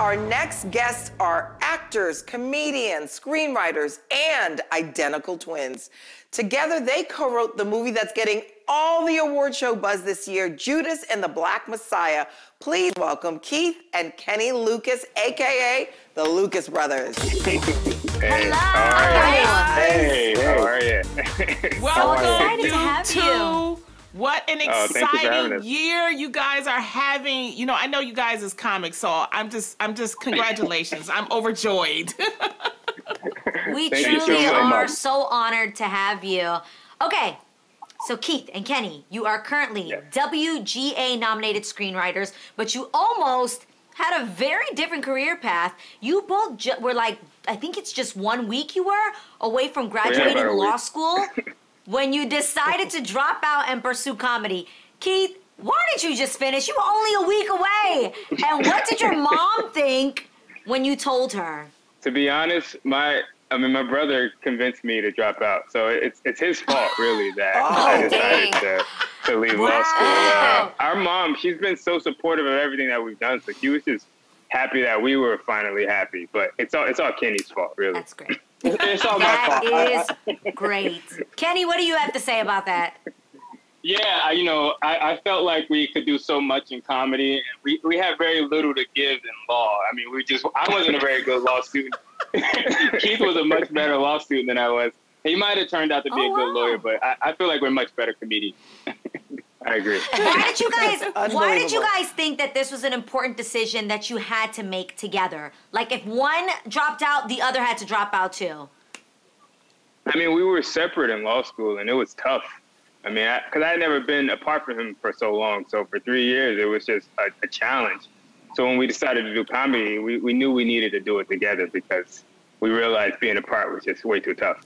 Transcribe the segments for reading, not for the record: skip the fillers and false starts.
Our next guests are actors, comedians, screenwriters, and identical twins. Together, they co-wrote the movie that's getting all the award show buzz this year, Judas and the Black Messiah. Please welcome Keith and Kenny Lucas, AKA the Lucas Brothers. Hey, Hello. How are you? Hey, how are you? Welcome, So excited to have you. What an exciting year you guys are having. You know, I know you guys as comics, so I'm just congratulations. I'm overjoyed. We truly are so honored to have you. Okay, so Keith and Kenny, you are currently WGA nominated screenwriters, but you almost had a very different career path. You both were like, I think it's just 1 week you were away from graduating law school when you decided to drop out and pursue comedy. Keith, why did you just finish? You were only a week away. And what did your mom think when you told her? To be honest, my brother convinced me to drop out. So it's his fault, really, that I decided to leave law school. Our mom, she's been so supportive of everything that we've done. So she was just happy that we were finally happy. But it's all Kenny's fault, really. That's great. It's all my fault. That is great. Kenny, what do you have to say about that? Yeah, I felt like we could do so much in comedy. We have very little to give in law. I mean, I wasn't a very good law student. Keith was a much better law student than I was. He might have turned out to be a good lawyer, but I feel like we're much better comedians. I agree. Why did you guys think that this was an important decision that you had to make together? Like if one dropped out, the other had to drop out too. I mean, we were separate in law school, and it was tough. I mean, because I had never been apart from him for so long. So for 3 years, it was just a challenge. So when we decided to do comedy, we knew we needed to do it together because we realized being apart was just way too tough.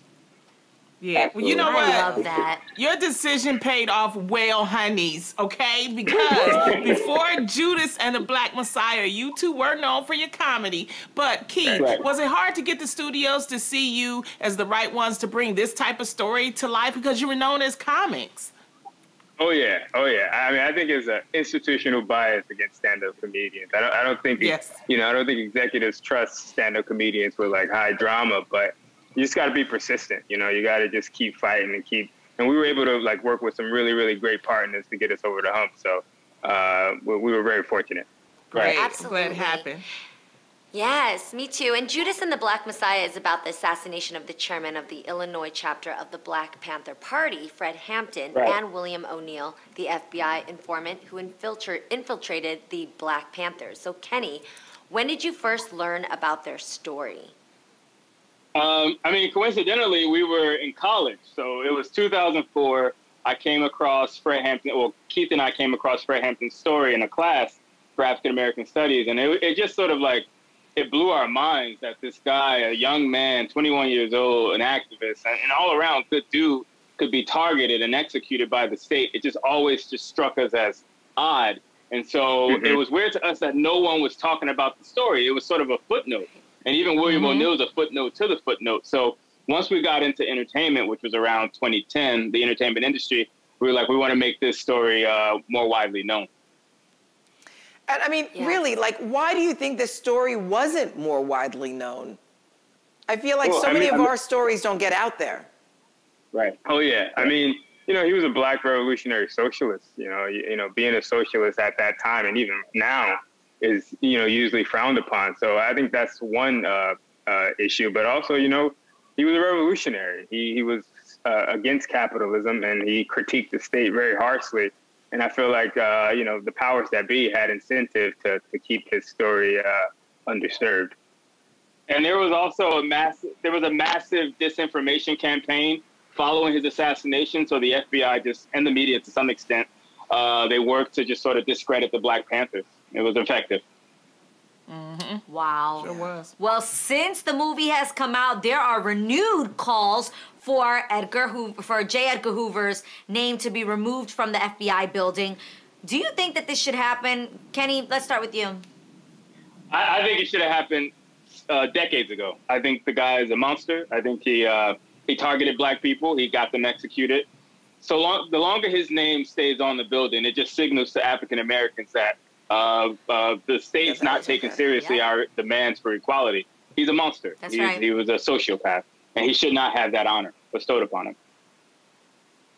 Yeah, well, you know what? I love that. Your decision paid off well, honeys, okay? Because before Judas and the Black Messiah, you two were known for your comedy. But Keith, was it hard to get the studios to see you as the right ones to bring this type of story to life because you were known as comics? Oh yeah. I mean, I think it's an institutional bias against stand-up comedians. I don't think I don't think executives trust stand-up comedians with like high drama, but you just got to be persistent. You got to just keep fighting and we were able to like work with some really, really great partners to get us over the hump. So we were very fortunate. Great. Absolutely. Glad it happened. Yes, me too. And Judas and the Black Messiah is about the assassination of the chairman of the Illinois chapter of the Black Panther Party, Fred Hampton, and William ONeill, the FBI informant who infiltrated the Black Panthers. So Kenny, when did you first learn about their story? I mean, coincidentally, we were in college. So it was 2004. I came across Fred Hampton, Keith and I came across Fred Hampton's story in a class for African American Studies. And it just sort of like, it blew our minds that this guy, a young man, 21 years old, an activist, and all around good dude, could be targeted and executed by the state. It just always just struck us as odd. And so it was weird to us that no one was talking about the story. It was sort of a footnote. And even William ONeill is a footnote to the footnote. So once we got into entertainment, which was around 2010, the entertainment industry, we were like, we want to make this story more widely known. And I mean, really, like, why do you think this story wasn't more widely known? I feel like many of our stories don't get out there. Right. Oh, yeah. I mean, he was a black revolutionary socialist. Being a socialist at that time and even now is, usually frowned upon. So I think that's one issue. But also, he was a revolutionary. He was against capitalism, and he critiqued the state very harshly. And I feel like, the powers that be had incentive to keep his story undisturbed. And there was also a massive disinformation campaign following his assassination. So the FBI and the media to some extent, they worked to just sort of discredit the Black Panthers. It was effective. Mm-hmm. Wow. Sure was. Well, since the movie has come out, there are renewed calls for J. Edgar Hoover's name to be removed from the FBI building. Do you think that this should happen? Kenny, let's start with you. I think it should have happened decades ago. I think the guy is a monster. I think he targeted black people. He got them executed. The longer his name stays on the building, it just signals to African Americans that the state's not taking seriously our demands for equality. He's a monster. That's right. He was a sociopath, and he should not have that honor bestowed upon him.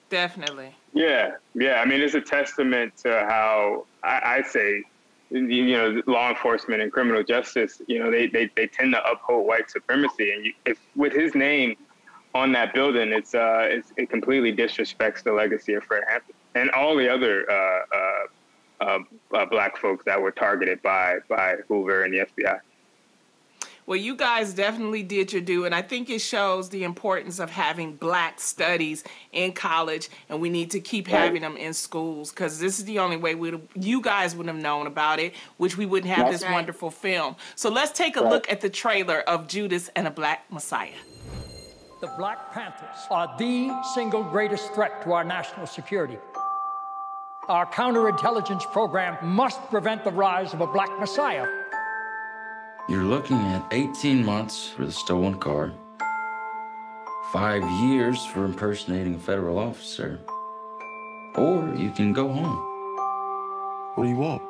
Definitely. Yeah. I mean, it's a testament to how I say, law enforcement and criminal justice, they tend to uphold white supremacy, and if with his name on that building, it completely disrespects the legacy of Fred Hampton and all the other black folks that were targeted by Hoover and the FBI. Well, you guys definitely did your due, and I think it shows the importance of having black studies in college, and we need to keep having them in schools, because this is the only way you guys would have known about it, which we wouldn't have this wonderful film. So let's take a look at the trailer of Judas and the Black Messiah. The Black Panthers are the single greatest threat to our national security. Our counterintelligence program must prevent the rise of a Black Messiah. You're looking at 18 months for the stolen car, 5 years for impersonating a federal officer, or you can go home. What do you want?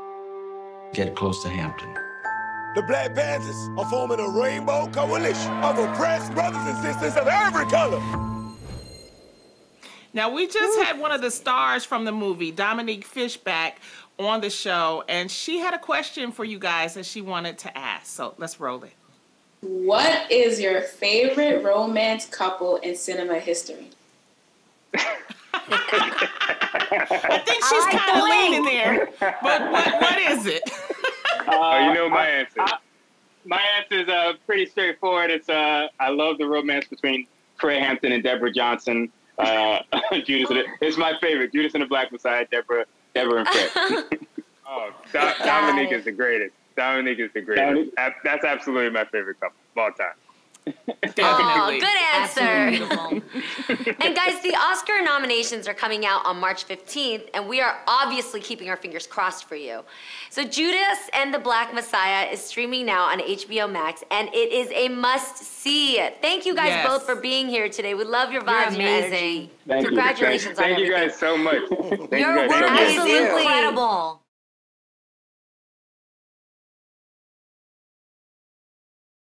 Get close to Hampton. The Black Panthers are forming a rainbow coalition of oppressed brothers and sisters of every color. Now, we just had one of the stars from the movie, Dominique Fishback, on the show, and she had a question for you guys that she wanted to ask. So let's roll it. What is your favorite romance couple in cinema history? I think she's kind of leaning there, but what is it? My answer. My answer is pretty straightforward. It's I love the romance between Fred Hampton and Deborah Johnson. Judas. It's my favorite. Judas and the Black Messiah. Deborah and Fred. Dominique is the greatest. Dominique is the greatest. That's absolutely my favorite couple of all time. Oh, good answer. And guys, the Oscar nominations are coming out on March 15th, and we are obviously keeping our fingers crossed for you. So Judas and the Black Messiah is streaming now on HBO Max, and it is a must-see. Thank you guys both for being here today. We love your vibes and your energy. Congratulations on everything. Thank you guys so much. You're absolutely incredible.